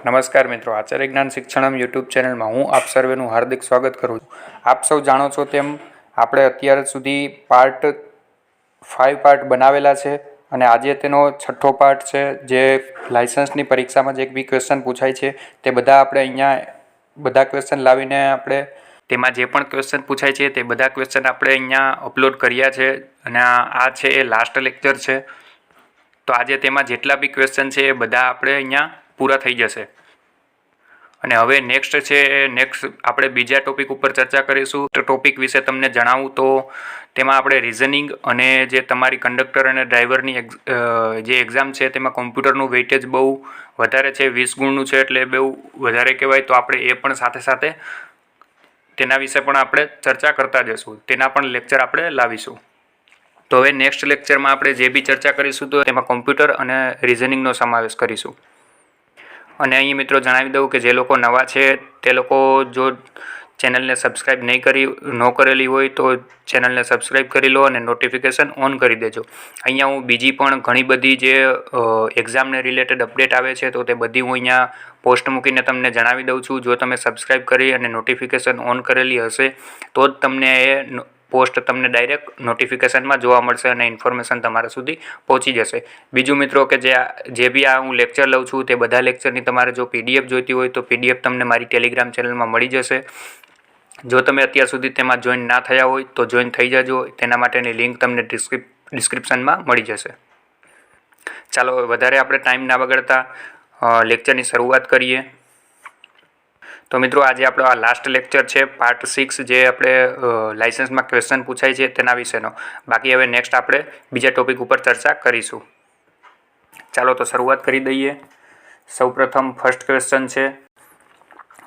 નમસ્કાર મિત્રો, આચાર્ય જ્ઞાન શિક્ષણમ યુટ્યુબ ચેનલમાં હું આપ સર્વેનું હાર્દિક સ્વાગત કરું છું। આપ સૌ જાણો છો તેમ આપણે અત્યાર સુધી પાર્ટ 5 પાર્ટ બનાવેલા છે અને આજે તેનો છઠ્ઠો પાર્ટ છે, જે લાઇસન્સની પરીક્ષામાં જે બી ક્વેશ્ચન પૂછાય છે તે બધા આપણે અહીંયા બધા ક્વેશ્ચન લાવીને આપણે તેમાં જે પણ ક્વેશ્ચન પૂછાય છે તે બધા ક્વેશ્ચન આપણે અહીંયા અપલોડ કર્યા છે અને આ છે એ લાસ્ટ લેક્ચર છે। તો આજે તેમાં જેટલા બી ક્વેશ્ચન છે એ બધા આપણે અહીંયા પૂરા થઈ જશે અને હવે નેક્સ્ટ છે આપણે બીજા ટોપિક ઉપર ચર્ચા કરીશું। ટોપિક વિશે તમને જણાવું તો તેમાં આપણે રિઝનિંગ અને જે તમારી કંડક્ટર અને ડ્રાઈવરની જે એક્ઝામ છે તેમાં કોમ્પ્યુટરનું વેઇટેજ બહુ વધારે છે, 20 ગુણનું છે, એટલે બહુ વધારે કહેવાય। તો આપણે એ પણ સાથે સાથે તેના વિશે પણ આપણે ચર્ચા કરતા જઈશું, તેના પણ લેક્ચર આપણે લાવીશું। તો હવે નેક્સ્ટ લેક્ચરમાં આપણે જે બી ચર્ચા કરીશું તો તેમાં કોમ્પ્યુટર અને રિઝનિંગનો સમાવેશ કરીશું। અને અહીં મિત્રો જણાવી દઉં કે જે લોકો નવા છે તે લોકો જો ચેનલને સબસ્ક્રાઈબ ન કરેલી હોય તો ચેનલને સબસ્ક્રાઈબ કરી લો અને નોટિફિકેશન ઓન કરી દેજો। અહીંયા હું બીજી પણ ઘણી બધી જે એક્ઝામને રિલેટેડ અપડેટ આવે છે તો તે બધી હું અહીંયા પોસ્ટ મૂકીને તમને જણાવી દઉં છું। જો તમે સબસ્ક્રાઈબ કરી અને નોટિફિકેશન ઓન કરેલી હશે તો જ તમને એ પોસ્ટ તમને ડાયરેક્ટ નોટિફિકેશનમાં જોવા મળશે અને ઇન્ફોર્મેશન તમારા સુધી પહોંચી જશે। બીજું મિત્રો કે જે બી આ હું લેક્ચર લઉં છું તે બધા લેક્ચરની તમારે જો PDF જોઈતી હોય તો PDF તમને મારી ટેલિગ્રામ ચેનલમાં મળી જશે। જો તમે અત્યાર સુધી તેમાં જોઈન ના થયા હોય તો જોઈન થઈ જજો, તેના માટેની લિંક તમને ડિસ્ક્રિપ્શનમાં મળી જશે। ચાલો વધારે આપણે ટાઈમ ના બગાડતા લેક્ચરની શરૂઆત કરીએ। તો મિત્રો આજે આપણો આ લાસ્ટ લેક્ચર છે, પાર્ટ 6, જે આપણે લાઇસન્સમાં ક્વેશ્ચન પૂછાય છે તેના વિશેનો। બાકી હવે નેક્સ્ટ આપણે બીજા ટોપિક ઉપર ચર્ચા કરીશું। ચાલો તો શરૂઆત કરી દઈએ। સૌપ્રથમ ફર્સ્ટ ક્વેશ્ચન છે,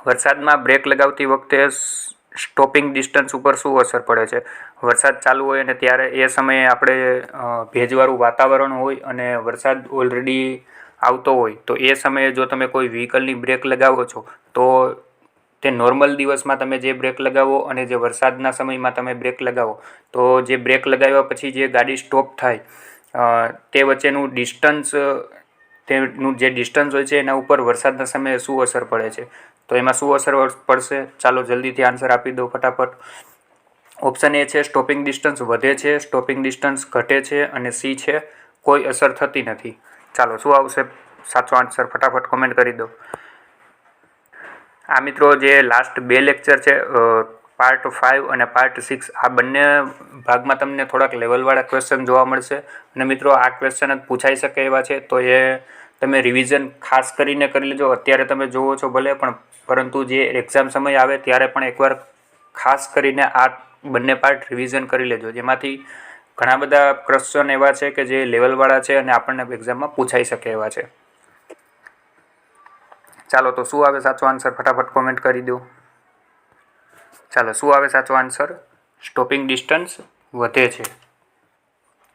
વરસાદમાં બ્રેક લગાવતી વખતે સ્ટોપિંગ ડિસ્ટન્સ ઉપર શું અસર પડે છે? વરસાદ ચાલુ હોય અને ત્યારે એ સમયે આપણે ભેજવાળું વાતાવરણ હોય અને વરસાદ ઓલરેડી આવતો હોય તો એ સમયે જો તમે કોઈ વ્હીકલની બ્રેક લગાવો છો તો તે નોર્મલ દિવસમાં તમે જે બ્રેક લગાવો અને જે વરસાદના સમયમાં તમે બ્રેક લગાવો તો જે બ્રેક લગાવ્યા પછી જે ગાડી સ્ટોપ થાય તે વચ્ચેનું ડિસ્ટન્સ, તેનું જે ડિસ્ટન્સ હોય છે એના ઉપર વરસાદના સમયે શું અસર પડે છે? તો એમાં શું અસર પડશે? ચાલો જલ્દીથી આન્સર આપી દો ફટાફટ। ઓપ્શન એ છે સ્ટોપિંગ ડિસ્ટન્સ વધે છે, સ્ટોપિંગ ડિસ્ટન્સ ઘટે છે અને સી છે કોઈ અસર થતી નથી। ચાલો શું આવશે સાચો આન્સર ફટાફટ કોમેન્ટ કરી દો। આ મિત્રો જે લાસ્ટ બે લેક્ચર છે, પાર્ટ 5 અને પાર્ટ 6, આ બંને ભાગમાં તમને થોડાક લેવલવાળા ક્વેશ્ચન જોવા મળશે અને મિત્રો આ ક્વેશ્ચન જ પૂછાઈ શકે એવા છે તો એ તમે રિવિઝન ખાસ કરીને કરી લેજો। અત્યારે તમે જોવો છો ભલે, પણ પરંતુ જે એક્ઝામ સમય આવે ત્યારે પણ એકવાર ખાસ કરીને આ બંને પાર્ટ રિવિઝન કરી લેજો, જેમાંથી ઘણા બધા ક્વેશ્ચન એવા છે કે જે લેવલવાળા છે અને આપણને એક્ઝામમાં પૂછાઈ શકે એવા છે। ચાલો તો શું આવે સાચો આન્સર ફટાફટ કોમેન્ટ કરી દો। ચાલો શું આવે સાચો આન્સર? સ્ટોપિંગ ડિસ્ટન્સ વધે છે,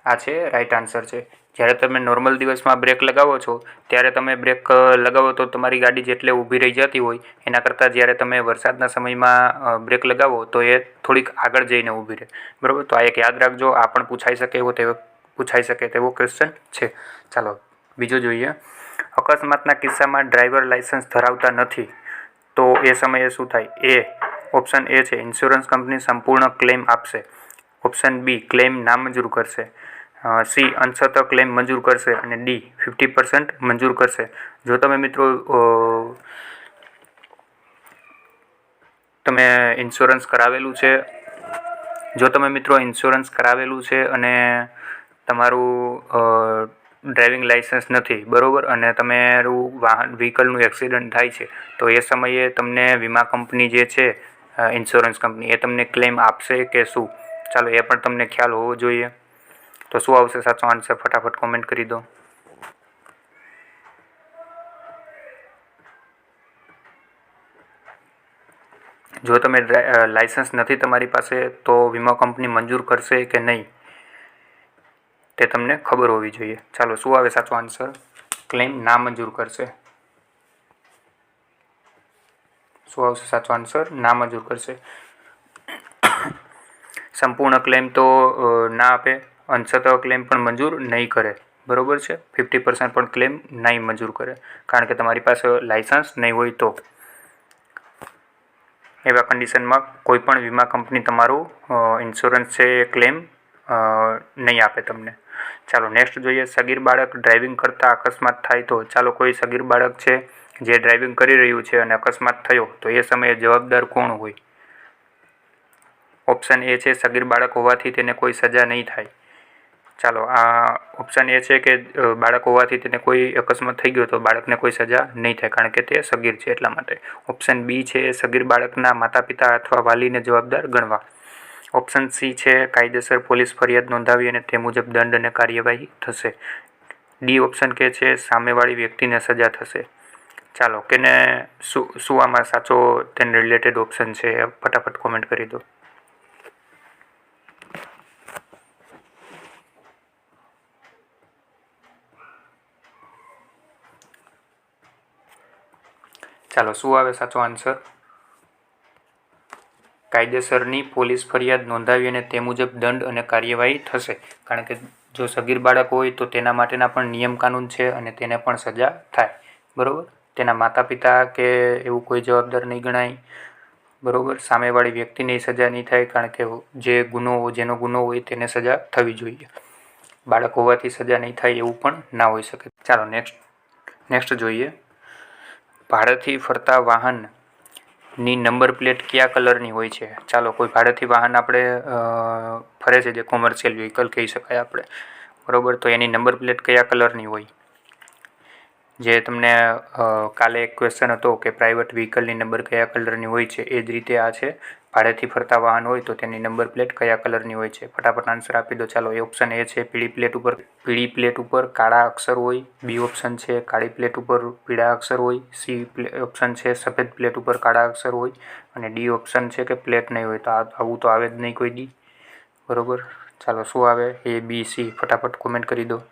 આ છે રાઈટ આન્સર છે। જ્યારે તમે નોર્મલ દિવસમાં બ્રેક લગાવો છો ત્યારે તમે બ્રેક લગાવો તો તમારી ગાડી જેટલે ઊભી રહી જતી હોય એના કરતાં જ્યારે તમે વરસાદના સમયમાં બ્રેક લગાવો તો એ થોડીક આગળ જઈને ઊભી રહે, બરાબર? તો આ એક યાદ રાખજો, આ પણ પૂછાઈ શકે તેવો ક્વેશ્ચન છે। ચાલો બીજો જોઈએ, અકસ્માતના કિસ્સામાં ડ્રાઈવર લાઇસન્સ ધરાવતા નથી તો એ સમયે શું થાય? ઓપ્શન એ છે ઇન્સ્યોરન્સ કંપની સંપૂર્ણ ક્લેમ આપશે, ઓપ્શન બી ક્લેમ નામંજૂર કરશે, સી અંશતઃ ક્લેમ મંજૂર કરશે અને ડી 50% મંજૂર કરશે। જો તમે મિત્રો ઇન્સ્યોરન્સ કરાવેલું છે અને તમારું ડ્રાઇવિંગ લાઇસન્સ નથી, બરાબર, અને તમારું વ્હીકલનું એક્સિડન્ટ થાય છે તો એ સમયે તમને વીમા કંપની જે છે, ઇન્સ્યોરન્સ કંપની, એ તમને ક્લેમ આપશે કે શું? ચાલો એ પણ તમને ખ્યાલ હોવો જોઈએ। તો શું આવશે સાચો આન્સર ફટાફટ કોમેન્ટ કરી દો। જો તમે લાઇસન્સ નથી તમારી પાસે તો વીમા કંપની મંજૂર કરશે કે નહીં તે તમને ખબર હોવી જોઈએ। ચાલો શું આવે સાચો આન્સર? ક્લેમ નામંજૂર કરશે। શું આવશે સાચો આન્સર? નામંજૂર કરશે। સંપૂર્ણ ક્લેમ તો ના આપે, અંશતઃ ક્લેમ પણ મંજૂર નહીં કરે, બરોબર છે. 50% પણ ક્લેમ નહીં મંજૂર કરે, કારણ કે તમારી પાસે લાઇસન્સ નહીં હોય તો. એવા કન્ડિશનમાં કોઈ પણ વીમા કંપની તમારું ઇન્સ્યોરન્સ છે એ ક્લેમ નહીં આપે તમને. ચાલો નેક્સ્ટ જોઈએ. સગીર બાળક ડ્રાઇવિંગ કરતાં અકસ્માત થાય તો. ચાલો કોઈ સગીર બાળક છે જે ડ્રાઇવિંગ કરી રહ્યું છે અને અકસ્માત થયો તો એ સમયે જવાબદાર કોણ હોય? ઓપ્શન એ છે સગીર બાળક હોવાથી તેને કોઈ સજા નહીં થાય. ચાલો આ ઓપ્શન એ છે કે બાળક હોવાથી તેને કોઈ અકસ્માત થઈ ગયો તો બાળકને કોઈ સજા નહીં થાય, કારણ કે તે સગીર છે એટલા માટે. ઓપ્શન બી છે સગીર બાળકના માતા પિતા અથવા વાલીને જવાબદાર ગણવા. ઓપ્શન સી છે કાયદેસર પોલીસ ફરિયાદ નોંધાવી અને તે મુજબ દંડ અને કાર્યવાહી થશે. ડી ઓપ્શન કે છે સામેવાળી વ્યક્તિને સજા થશે. ચાલો કેને શું આમાં સાચો તેને રિલેટેડ ઓપ્શન છે ફટાફટ કોમેન્ટ કરી દો. ચાલો શું આવે સાચો આન્સર? કાયદેસરની પોલીસ ફરિયાદ નોંધાવી અને તે મુજબ દંડ અને કાર્યવાહી થશે, કારણ કે જો સગીર બાળક હોય તો તેના માટેના પણ નિયમ કાનૂન છે અને તેને પણ સજા થાય. બરાબર, તેના માતા પિતા કે એવું કોઈ જવાબદાર નહીં ગણાય. બરાબર, સામેવાળી વ્યક્તિને સજા નહીં થાય, કારણ કે જેનો ગુનો હોય તેને સજા થવી જોઈએ. બાળક હોવાથી સજા નહીં થાય એવું પણ ના હોઈ શકે. ચાલો નેક્સ્ટ જોઈએ. ભાડેથી ફરતા વાહનની નંબર પ્લેટ કયા કલરની હોય છે? ચાલો કોઈ ભાડેથી વાહન આપણે ફરે છે જે કોમર્શિયલ વ્હીકલ કહી શકાય આપણે, બરાબર, તો એની નંબર પ્લેટ કયા કલરની હોય? જે તમને કાલે એક ક્વેશ્ચન હતો કે પ્રાઇવેટ વ્હીકલની નંબર કયા કલરની હોય છે, એ જ રીતે આ છે. ભાડેથી ફરતા વાહન હોય તો તેની નંબર પ્લેટ કયા કલરની હોય છે? ફટાફટ આન્સર આપી દો. ચાલો એ ઓપ્શન એ છે પીળી પ્લેટ ઉપર કાળા અક્ષર હોય. બી ઓપ્શન છે કાળી પ્લેટ ઉપર પીળા અક્ષર હોય. સી ઓપ્શન છે સફેદ પ્લેટ ઉપર કાળા અક્ષર હોય. અને ડી ઓપ્શન છે કે પ્લેટ નહીં હોય. તો આવું તો આવે જ નહીં કોઈ ડી. બરાબર, ચાલો શું આવે? એ બી સી. ફટાફટ કોમેન્ટ કરી દો.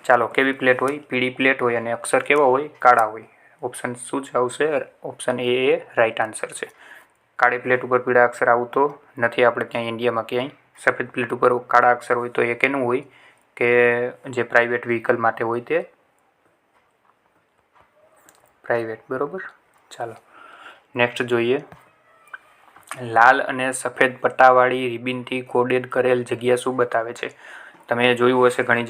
ચાલો કેવી પ્લેટ હોય? પીળી પ્લેટ હોય અને અક્ષર કેવા હોય? કાળા હોય. ઓપ્શન શું જ આવશે? ઓપ્શન એ રાઈટ આન્સર છે. કાળી પ્લેટ ઉપર પીળા અક્ષર આવું તો નથી આપણે ત્યાં ઇન્ડિયામાં ક્યાંય. સફેદ પ્લેટ ઉપર કાળા અક્ષર હોય તો એ કેનું હોય? કે જે પ્રાઇવેટ વ્હીકલ માટે હોય તે પ્રાઇવેટ. બરાબર, ચાલો નેક્સ્ટ જોઈએ. લાલ અને સફેદ પટ્ટાવાળી રિબિનથી કોડેડ કરેલ જગ્યા શું બતાવે છે? તમે જોયું હશે ઘણી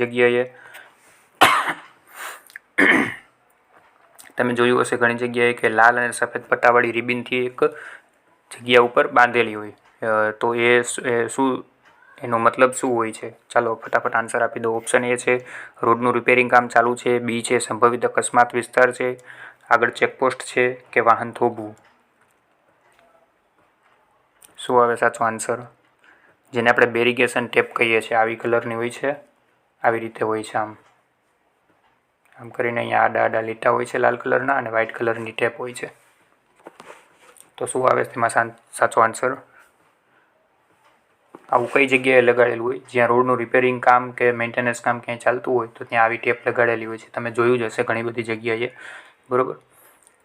જગ્યાએ કે લાલ અને સફેદ પટ્ટાવાળી રિબિનથી એક જગ્યા ઉપર બાંધેલી હોય, તો એ શું એનો મતલબ શું હોય છે? ચાલો ફટાફટ આન્સર આપી દો. ઓપ્શન એ છે રોડનું રિપેરિંગ કામ ચાલુ છે. બી છે સંભવિત અકસ્માત વિસ્તાર છે. આગળ ચેકપોસ્ટ છે કે વાહન થોભવું. શું આવે સાચો આન્સર? જેને આપણે બેરિગેશન ટેપ કહીએ છીએ, આવી કલરની હોય છે, આવી રીતે હોય છે. આમ કરીને અહીંયા આડા લીટા હોય છે લાલ કલરના અને વ્હાઇટ કલરની ટેપ હોય છે. તો શું આવે તેમાં સાચો આન્સર? આવું કઈ જગ્યાએ લગાડેલું હોય? જ્યાં રોડનું રિપેરિંગ કામ કે મેન્ટેનન્સ કામ ક્યાંય ચાલતું હોય તો ત્યાં આવી ટેપ લગાડેલી હોય છે. તમે જોયું જ હશે ઘણી બધી જગ્યાએ. બરાબર,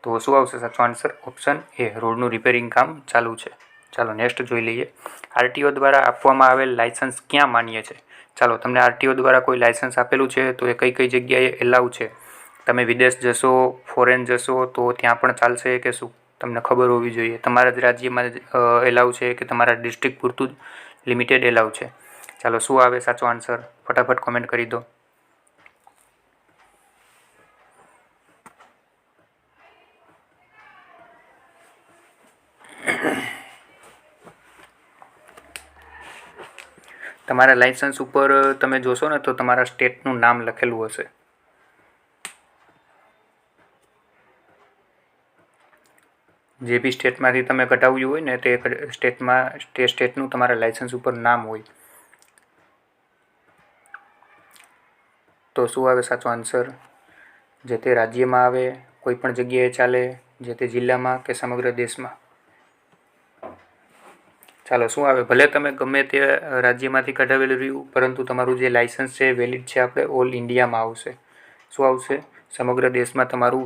તો શું આવશે સાચો આન્સર? ઓપ્શન એ રોડનું રિપેરિંગ કામ ચાલુ છે. ચાલો નેક્સ્ટ જોઈ લઈએ. આરટીઓ દ્વારા આપવામાં આવેલ લાયસન્સ ક્યાં માન્ય છે? ચાલો તમને આરટીઓ દ્વારા કોઈ લાયસન્સ આપેલું છે તો એ કઈ જગ્યાએ એલાઉ છે? તમે વિદેશ જશો, ફોરેન જશો તો ત્યાં પણ ચાલશે કે શું? તમને ખબર હોવી જોઈએ. તમારા જ રાજ્યમાં એલાઉ છે કે તમારા ડિસ્ટ્રિક્ટ પૂરતું જ લિમિટેડ એલાઉ છે? ચાલો શું આવે સાચો આન્સર? ફટાફટ કોમેન્ટ કરી દો. તમારા લાઇસન્સ ઉપર તમે જોશો ને તો તમારા સ્ટેટનું નામ લખેલું હશે. જે બી સ્ટેટમાંથી તમે કઢાવ્યું હોય ને તે સ્ટેટનું તમારા લાઇસન્સ ઉપર નામ હોય. તો શું આવે સાચો આન્સર? જે તે રાજ્યમાં આવે, કોઈ પણ જગ્યાએ ચાલે, જે તે જિલ્લામાં કે સમગ્ર દેશમાં. ચાલો શું આવે? ભલે તમે ગમે તે રાજ્યમાંથી કઢાવેલું રહ્યું, પરંતુ તમારું જે લાઇસન્સ છે વેલિડ છે આપણે ઓલ ઇન્ડિયામાં આવશે. શું આવશે? સમગ્ર દેશમાં તમારું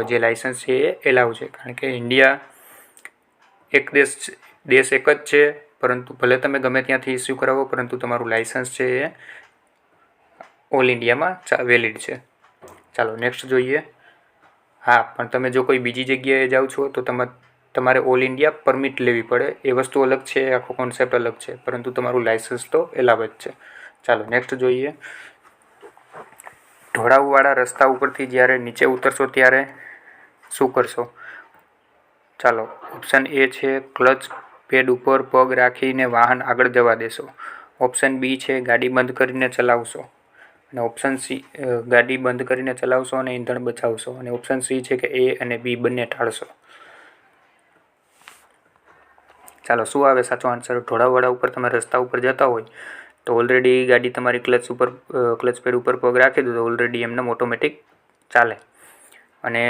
જે લાઇસન્સ છે એ એલાઉ છે, કારણ કે ઇન્ડિયા એક દેશ એક જ છે, પરંતુ ભલે તમે ગમે ત્યાંથી ઇસ્યુ કરાવો, પરંતુ તમારું લાઇસન્સ છે એ ઓલ ઇન્ડિયામાં વેલિડ છે. ચાલો નેક્સ્ટ જોઈએ. હા, પણ તમે જો કોઈ બીજી જગ્યાએ જાઓ છો તો તમારે ઓલ ઇન્ડિયા પરમિટ લેવી પડે. એ વસ્તુ અલગ છે, આખો કોન્સેપ્ટ અલગ છે, પરંતુ તમારું લાઇસન્સ તો એલાવ જ છે. ચાલો નેક્સ્ટ જોઈએ. ઢોળાવવાળા રસ્તા ઉપરથી જ્યારે નીચે ઉતરશો ત્યારે શું કરશો? ચાલો, ઓપ્શન એ છે ક્લચ પેડ ઉપર પગ રાખીને વાહન આગળ જવા દેશો. ઓપ્શન બી છે ગાડી બંધ કરીને ચલાવશો. અને ઓપ્શન સી ગાડી બંધ કરીને ચલાવશો અને ઈંધણ બચાવશો. અને ઓપ્શન સી છે કે એ અને બી બંને ટાળશો. ચાલો, શું આવે સાચો આન્સર? ઢોળાવવાળા ઉપર તમે રસ્તા ઉપર જતા હોય તો ઓલરેડી ગાડી તમારી ક્લચ પેડ ઉપર પગ રાખી દો તો ઓલરેડી એમને ઓટોમેટિક ચાલે. અને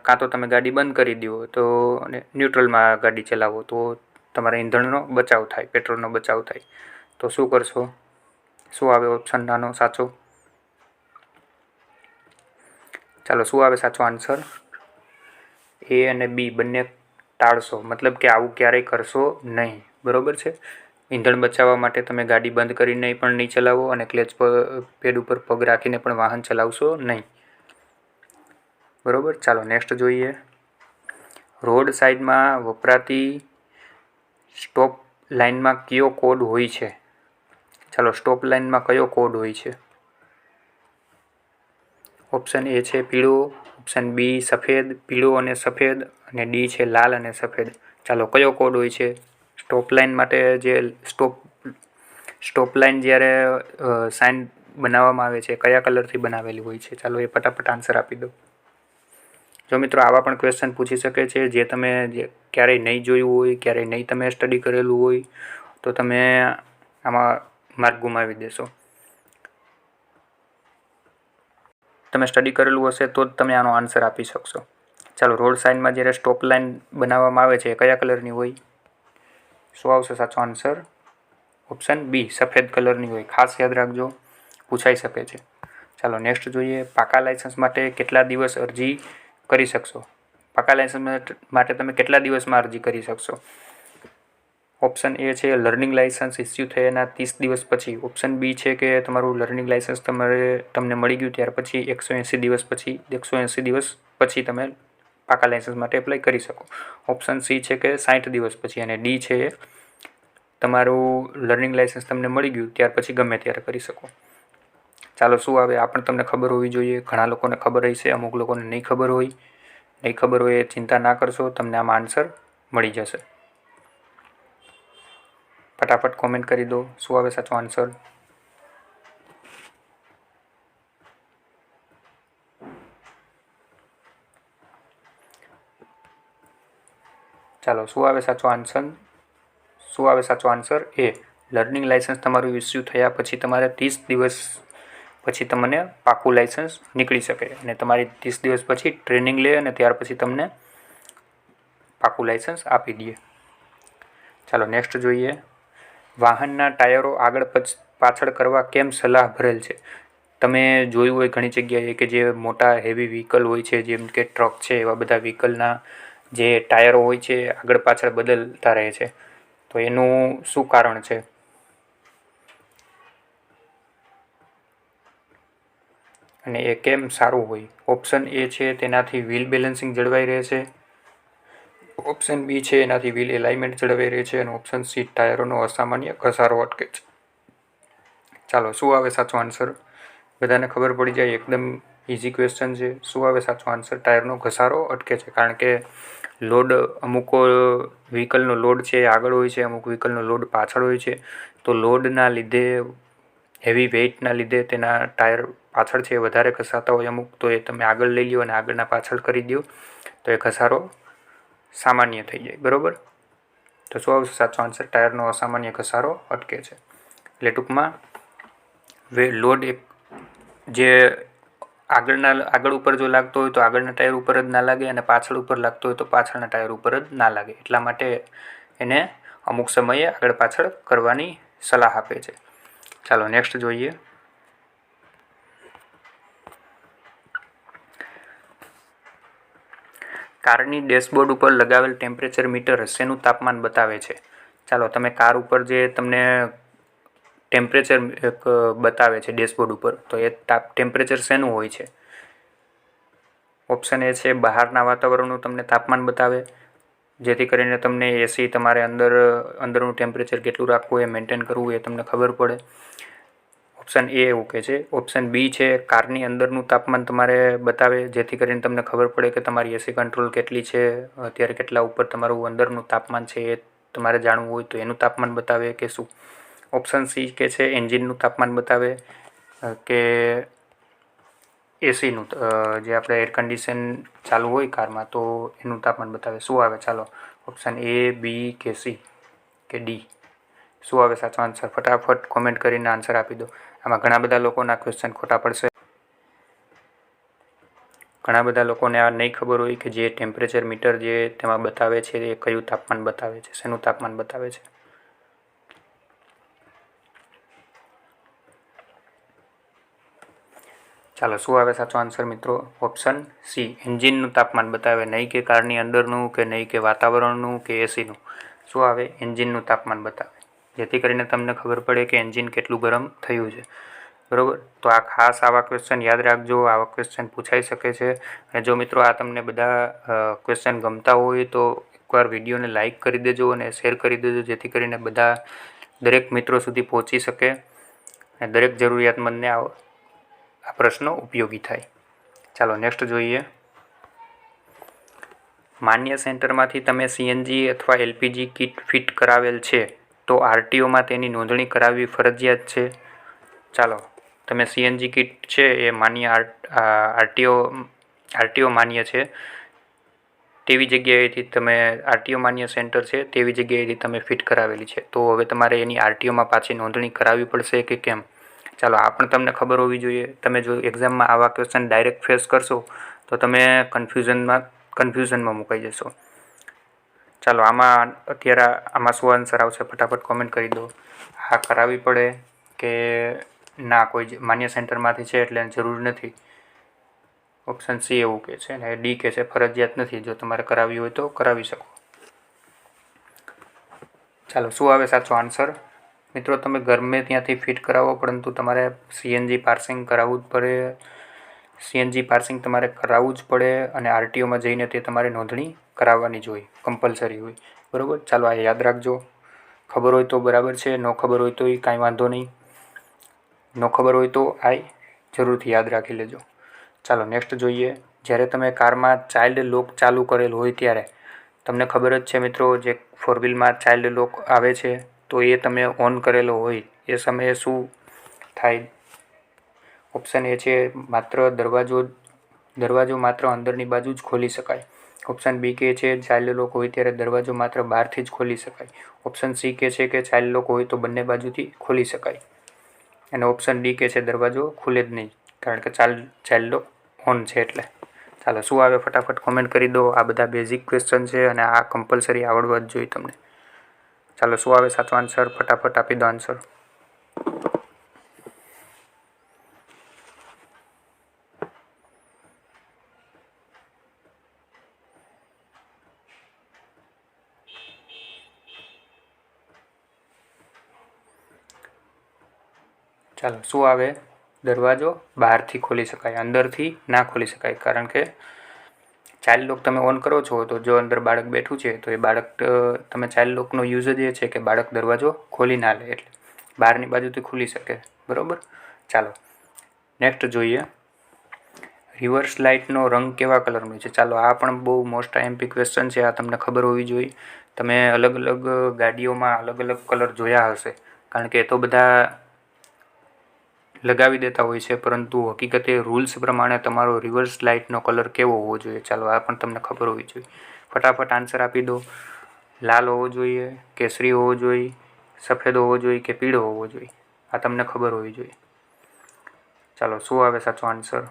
કાં તો તમે ગાડી બંધ કરી દો તો ન્યુટ્રલમાં ગાડી ચલાવો તો તમારા ઈંધણનો બચાવ થાય, પેટ્રોલનો બચાવ થાય. તો શું કરશો? શું આવે ઓપ્શન નાનો સાચો? ચાલો, શું આવે સાચો આન્સર? એ અને બી બંને ટાળશો, મતલબ કે આવું ક્યારેય કરશો નહીં. બરોબર છે? ઈંધણ બચાવવા માટે તમે ગાડી બંધ કરીને પણ નહીં ચલાવો અને ક્લચ પેડ ઉપર પગ રાખીને પણ વાહન ચલાવશો નહીં. બરોબર. ચાલો નેક્સ્ટ જોઈએ. રોડ સાઈડમાં વપરાતી સ્ટોપ લાઇનમાં કયો કોડ હોય છે? ચાલો, સ્ટોપ લાઇનમાં કયો કોડ હોય છે? ઓપ્શન એ છે પીળો, ઓપ્શન બી સફેદ, પીળો અને સફેદ, અને ડી છે લાલ અને સફેદ. ચાલો, કયો કોડ હોય છે? સ્ટોપ લાઇન માટે જે સ્ટોપ લાઇન જ્યારે સાઇન બનાવવામાં આવે છે કયા કલરથી બનાવેલી હોય છે? ચાલો એ ફટાફટ આન્સર આપી દો. જો મિત્રો, આવા પણ ક્વેશ્ચન પૂછી શકે છે જે તમે ક્યારેય નહીં જોયું હોય, ક્યારેય નહીં તમે સ્ટડી કરેલું હોય તો તમે આમાં માર્ક ગુમાવી દેશો. તમે સ્ટડી કરેલું હશે તો જ તમે આનો આન્સર આપી શકશો. ચાલો, રોડ સાઇનમાં જ્યારે સ્ટોપ લાઇન બનાવવામાં આવે છે એ કયા કલરની હોય? શું આવશે સાચો આન્સર? ઓપ્શન બી સફેદ કલરની હોય. ખાસ યાદ રાખજો, પૂછાઈ શકે છે. ચાલો નેક્સ્ટ જોઈએ. પાકા લાઇસન્સ માટે કેટલા દિવસ અરજી કરી શકશો? પાકા લાઇસન્સ માટે તમે કેટલા દિવસમાં અરજી કરી શકશો? ઓપ્શન એ છે લર્નિંગ લાઇસન્સ ઇસ્યુ થયાના 30 દિવસ પછી. ઓપ્શન બી છે કે તમારું લર્નિંગ લાઇસન્સ તમને મળી ગયું ત્યાર પછી 180 દિવસ પછી તમે પાકા લાઇસન્સ માટે એપ્લાય કરી શકો. ઓપ્શન સી છે કે 60 દિવસ પછી. અને ડી છે તમારું લર્નિંગ લાઇસન્સ તમને મળી ગયું ત્યાર પછી ગમે ત્યારે કરી શકો. ચાલો, શું આવે આ પણ તમને ખબર હોવી જોઈએ. ઘણા લોકોને ખબર હશે, અમુક લોકોને નહીં ખબર હોય એ ચિંતા ના કરશો, તમને આમાં આન્સર મળી જશે. ફટાફટ કોમેન્ટ કરી દો શું આવે સાચો આન્સર. ચાલો, શું આવે સાચો આન્સર? શું આવે સાચો આન્સર? એ લર્નિંગ લાઇસન્સ તમારું ઇસ્યુ થયા પછી તમારે 30 દિવસ પછી તમને પાકું લાઇસન્સ નીકળી શકે અને તમારી 30 દિવસ પછી ટ્રેનિંગ લે અને ત્યાર પછી તમને પાકું લાઇસન્સ આપી દે. ચાલો નેક્સ્ટ જોઈએ. વાહનના ટાયરો આગળ પાછળ કરવા કેમ સલાહ ભરેલ છે? તમે જોયું હોય ઘણી જગ્યાએ કે જે મોટા હેવી વ્હીકલ હોય છે, જેમ કે ટ્રક છે, એવા બધા વ્હીકલના જે ટાયરો હોય છે આગળ પાછળ બદલતા રહે છે. તો એનું શું કારણ છે? અને એ કેમ સારું હોય? ઓપ્શન એ છે તેનાથી વ્હીલ બેલેન્સિંગ જળવાઈ રહે છે. ઓપ્શન બી છે એનાથી વ્હીલ એલાઇનમેન્ટ જળવાઈ રહે છે. અને ઓપ્શન સી ટાયરોનો અસામાન્ય ઘસારો અટકે છે. ચાલો, શું આવે સાચો આન્સર? બધાને ખબર પડી જાય, એકદમ ઇઝી ક્વેશ્ચન છે. શું આવે સાચો આન્સર? ટાયરનો ઘસારો અટકે છે. કારણ કે લોડ અમુક વ્હીકલનો લોડ છે આગળ હોય છે, અમુક વ્હીકલનો લોડ પાછળ હોય છે. તો લોડના લીધે, હેવી વેઇટના લીધે તેના ટાયર પાછળ છે વધારે ઘસાતા હોય અમુક, તો એ તમે આગળ લઈ લો અને આગળના પાછળ કરી દો તો એ ઘસારો સામાન્ય થઈ જાય. બરાબર? તો શું આવશે સાચો આન્સર? ટાયરનો અસામાન્ય ઘસારો અટકે છે. એટલે ટૂંકમાં લોડ એક જે આગળ ઉપર જો લાગતો હોય તો આગળના ટાયર ઉપર જ ના લાગે, અને પાછળ ઉપર લાગતો હોય તો પાછળના ટાયર ઉપર જ ના લાગે. એટલા માટે એને અમુક સમયે આગળ પાછળ કરવાની સલાહ આપે છે. ચાલો નેક્સ્ટ જોઈએ. કારની ડેશબોર્ડ ઉપર લગાવેલ ટેમ્પરેચર મીટર શેનું તાપમાન બતાવે છે? ચાલો તમે કાર ઉપર જે તમને ટેમ્પરેચર એક બતાવે છે ડેશબોર્ડ ઉપર, તો એ ટેમ્પરેચર શેનું હોય છે? ઓપ્શન એ છે બહારના વાતાવરણનું તમને તાપમાન બતાવે, જેથી કરીને તમને એસી તમારે અંદરનું ટેમ્પરેચર કેટલું રાખવું એ મેન્ટેન કરવું એ તમને ખબર પડે. ઓપ્શન એ એવું કહે છે. ઓપ્શન બી છે કારની અંદરનું તાપમાન તમારે બતાવે, જેથી કરીને તમને ખબર પડે કે તમારી એસી કંટ્રોલ કેટલી છે, અત્યારે કેટલા ઉપર તમારું અંદરનું તાપમાન છે એ તમારે જાણવું હોય તો એનું તાપમાન બતાવે કે શું. ઓપ્શન સી કે છે એન્જિનનું તાપમાન બતાવે કે એસીનું, જે આપણે એર કન્ડિશન ચાલુ હોય કારમાં તો એનું તાપમાન બતાવે. શું આવે? ચાલો ઓપ્શન એ, બી કે સી કે ડી, શું આવે સાચો આન્સર? ફટાફટ કોમેન્ટ કરીને આન્સર આપી દો. આમાં ઘણા બધા લોકોના ક્વેશ્ચન ખોટા પડશે. ઘણા બધા લોકોને આ નહીં ખબર હોય કે જે ટેમ્પરેચર મીટર જે તેમાં બતાવે છે એ કયું તાપમાન બતાવે છે, શેનું તાપમાન બતાવે છે. ચાલો શું આવે સાચો આન્સર મિત્રો? ઓપ્શન સી, એન્જિનનું તાપમાન બતાવે, નહીં કે કારની અંદરનું કે નહીં કે વાતાવરણનું કે એસીનું. શું આવે? એન્જિનનું તાપમાન બતાવે, જેથી કરીને તમને ખબર પડે કે એન્જિન કેટલું ગરમ થયું છે. બરાબર, તો આ ખાસ આવા ક્વેશ્ચન યાદ રાખજો, આવા ક્વેશ્ચન પૂછાઈ શકે છે. અને જો મિત્રો આ તમને બધા ક્વેશ્ચન ગમતા હોય તો એકવાર વિડીયોને લાઇક કરી દેજો અને શેર કરી દેજો, જેથી કરીને બધા દરેક મિત્રો સુધી પહોંચી શકે અને દરેક જરૂરિયાતમંદને આ પ્રશ્નો ઉપયોગી થાય. ચાલો નેક્સ્ટ જોઈએ. માન્ય સેન્ટરમાંથી તમે સીએનજી અથવા એલપીજી કિટ ફિટ કરાવેલ છે તો આરટીઓમાં તેની નોંધણી કરાવવી ફરજિયાત છે. ચાલો, તમે સીએનજી કિટ છે એ માન્ય આરટીઓ માન્ય છે તેવી જગ્યાએથી તમે આરટીઓ માન્ય સેન્ટર છે તેવી જગ્યાએથી તમે ફિટ કરાવેલી છે, તો હવે તમારે એની આરટીઓમાં પાછી નોંધણી કરાવવી પડશે કે કેમ? ચાલો આ પણ તમને ખબર હોવી જોઈએ. તમે જો એક્ઝામમાં આવા ક્વેશ્ચન ડાયરેક્ટ ફેસ કરશો તો તમે કન્ફ્યુઝનમાં મુકાઈ જશો. ચાલો આમાં શું આન્સર આવશે ફટાફટ કોમેન્ટ કરી દો. હા કરાવવી પડે કે ના કોઈ માન્ય સેન્ટરમાંથી છે એટલે જરૂર નથી? ઓપ્શન સી એવું કહે છે અને ડી કહે છે ફરજિયાત નથી, જો તમારે કરાવવી હોય તો કરાવી શકો. ચાલો શું આવે સાચો આન્સર? મિત્રો તમે ગમે ત્યાંથી ફિટ કરાવો પરંતુ તમારે સીએનજી પાર્સિંગ કરાવવું જ પડે. સીએનજી પાર્સિંગ તમારે કરાવવું જ પડે અને આરટીઓમાં જઈને તે તમારે નોંધણી કરાવવાની જ હોય, કમ્પલસરી હોય. બરાબર, ચાલો આ યાદ રાખજો. ખબર હોય તો બરાબર છે, ન ખબર હોય તો એ કાંઈ વાંધો નહીં. ન ખબર હોય તો આ જરૂરથી યાદ રાખી લેજો. ચાલો નેક્સ્ટ જોઈએ. જ્યારે તમે કારમાં ચાઇલ્ડ લોક ચાલુ કરેલ હોય ત્યારે તમને ખબર જ છે મિત્રો, જે ફોર વ્હીલમાં ચાઇલ્ડ લોક આવે છે તો એ તમે ઓન કરેલો હોય એ સમયે શું થાય? ઓપ્શન એ છે દરવાજો માત્ર અંદરની બાજુ જ ખોલી શકાય. ઓપ્શન બી કે છે ચાઇલ્ડ લોક હોય ત્યારે દરવાજો માત્ર બહારથી જ ખોલી શકાય. ઓપ્શન સી કે છે કે ચાઇલ્ડ લોક હોય તો બંને બાજુથી ખોલી શકાય. અને ઓપ્શન ડી કે છે દરવાજો ખુલે જ નહીં, કારણ કે ચાઇલ્ડ લોક ઓન છે એટલે. ચાલો શું આવે ફટાફટ કોમેન્ટ કરી દો. આ બધા બેઝિક ક્વેશ્ચન છે અને આ કમ્પલસરી આવડવા જ જોઈએ તમને. ચાલો શું આવે સાચો આન્સર? ફટાફટ આપી દો આન્સર. ચાલો શું આવે? દરવાજો બહારથી ખોલી શકાય, અંદરથી ના ખોલી શકાય, કારણ કે ચાઇલ્ડ લોક તમે ઓન કરો છો તો જો અંદર બાળક બેઠું છે તો એ બાળક તમે ચાઇલ્ડ લોકનો યુઝ જ એ છે કે બાળક દરવાજો ખોલી ના લે, એટલે બહારની બાજુથી ખુલી શકે. બરાબર, ચાલો નેક્સ્ટ જોઈએ. રિવર્સ લાઇટનો રંગ કેવા કલરનો છે? ચાલો આ પણ બહુ મોસ્ટ આઈએમપી ક્વેશ્ચન છે, આ તમને ખબર હોવી જોઈએ. તમે અલગ અલગ ગાડીઓમાં અલગ અલગ કલર જોયા હશે, કારણ કે એ તો બધા લગાવી દેતા હોય છે, પરંતુ હકીકતે રૂલ્સ પ્રમાણે તમારો રિવર્સ લાઇટનો કલર કેવો હોવો જોઈએ? ચાલો આ પણ તમને ખબર હોવી જોઈએ. ફટાફટ આન્સર આપી દો. લાલ હોવો જોઈએ, કેસરી હોવો જોઈએ, સફેદ હોવો જોઈએ કે પીળો હોવો જોઈએ? આ તમને ખબર હોવી જોઈએ. ચાલો શું આવે સાચો આન્સર?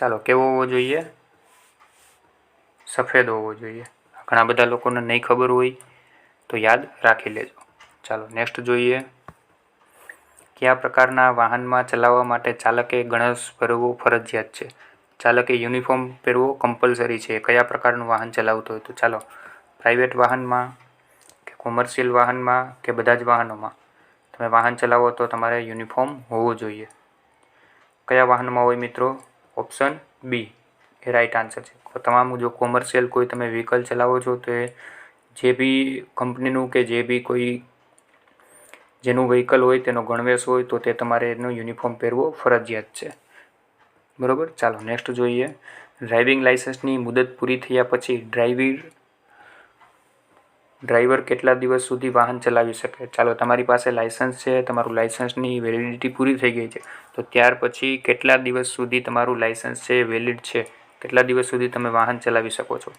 ચાલો કેવો હોવો જોઈએ? સફેદ હોવો જોઈએ. ઘણા બધા લોકોને નહીં ખબર હોય તો યાદ રાખી લેજો. ચાલો નેક્સ્ટ જોઈએ. કયા પ્રકારના વાહનમાં ચલાવવા માટે ચાલકે ગણવેશ પહેરવો ફરજિયાત છે? ચાલકે યુનિફોર્મ પહેરવો કમ્પલસરી છે. કયા પ્રકારનું વાહન ચલાવતું હોય તો ચાલો પ્રાઇવેટ વાહનમાં કે કોમર્શિયલ વાહનમાં કે બધા જ વાહનોમાં તમે વાહન ચલાવો તો તમારે યુનિફોર્મ હોવું જોઈએ. કયા વાહનમાં હોય મિત્રો? ઓપ્શન બી એ રાઈટ આન્સર છે. તમામ જો કોમર્શિયલ કોઈ તમે વ્હીકલ ચલાવો છો તો એ જે બી કંપનીનું કે જે બી કોઈ જેનું વ્હીકલ હોય તેનો ગણવેશ હોય તો તે તમારે એનો યુનિફોર્મ પહેરવો ફરજિયાત છે. બરાબર. ચાલો નેક્સ્ટ જોઈએ. ડ્રાઇવિંગ લાઇસન્સની મુદત પૂરી થયા પછી ડ્રાઈવર કેટલા દિવસ સુધી વાહન ચલાવી શકે? ચાલો તમારી પાસે લાઇસન્સ છે, તમારું લાઇસન્સની વેલિડિટી પૂરી થઈ ગઈ છે તો ત્યાર પછી કેટલા દિવસ સુધી તમારું લાઇસન્સ છે વેલિડ છે, કેટલા દિવસ સુધી તમે વાહન ચલાવી શકો છો?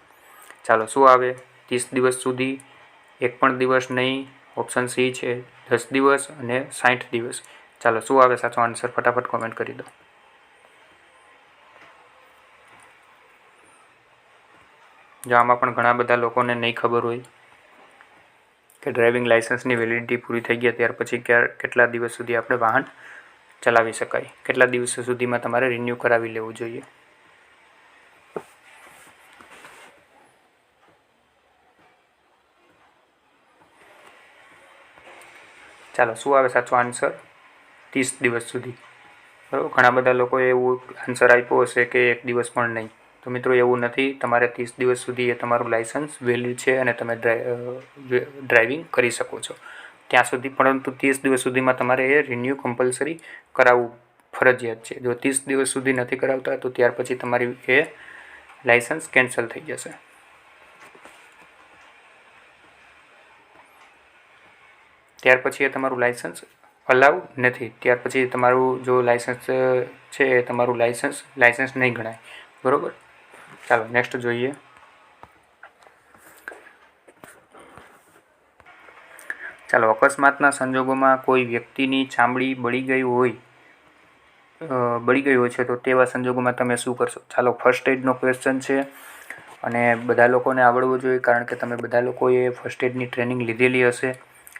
ચાલો શું આવે? 30 દિવસ સુધી, એક પણ દિવસ નહીં. ઓપ્શન સી છે 10 દિવસ અને 60 દિવસ. ચાલો શું આવે સાચો આન્સર? ફટાફટ કોમેન્ટ કરી દો. જો આમાં પણ ઘણા બધા લોકોને નહીં ખબર હોય કે ડ્રાઇવિંગ લાઇસન્સની વેલિડિટી પૂરી થઈ ગયા ત્યાર પછી કેટલા દિવસ સુધી આપણે વાહન ચલાવી શકાય, કેટલા દિવસ સુધીમાં તમારે રિન્યૂ કરાવી લેવું જોઈએ. ચાલો શું આવે સાચો આન્સર? 30 દિવસ સુધી. બરાબર. ઘણા બધા લોકોએ એવું આન્સર આપ્યો હશે કે એક દિવસ પણ નહીં. તો મિત્રો એવું નથી. તમારે 30 દિવસ સુધી એ તમારું લાઇસન્સ વેલિડ છે અને તમે ડ્રાઇવિંગ કરી શકો છો ત્યાં સુધી. પરંતુ 30 દિવસ સુધીમાં તમારે એ રિન્યૂ કમ્પલસરી કરાવવું ફરજિયાત છે. જો 30 દિવસ સુધી નથી કરાવતા તો ત્યાર પછી તમારી એ લાઇસન્સ કેન્સલ થઈ જશે. ત્યાર પછી એ તમારું લાઇસન્સ અલાઉ નથી. ત્યાર પછી તમારું જો લાઇસન્સ છે એ તમારું લાઇસન્સ નહીં ગણાય. બરાબર. ચાલો નેક્સ્ટ જોઈએ. ચાલો અકસ્માતના સંજોગોમાં કોઈ વ્યક્તિની ચામડી બળી ગઈ હોય છે તો તેવા સંજોગોમાં તમે શું કરશો? ચાલો ફર્સ્ટ એડનો ક્વેશ્ચન છે અને બધા લોકોને આવડવું જોઈએ કારણ કે તમે બધા લોકોએ ફર્સ્ટ એડની ટ્રેનિંગ લીધેલી હશે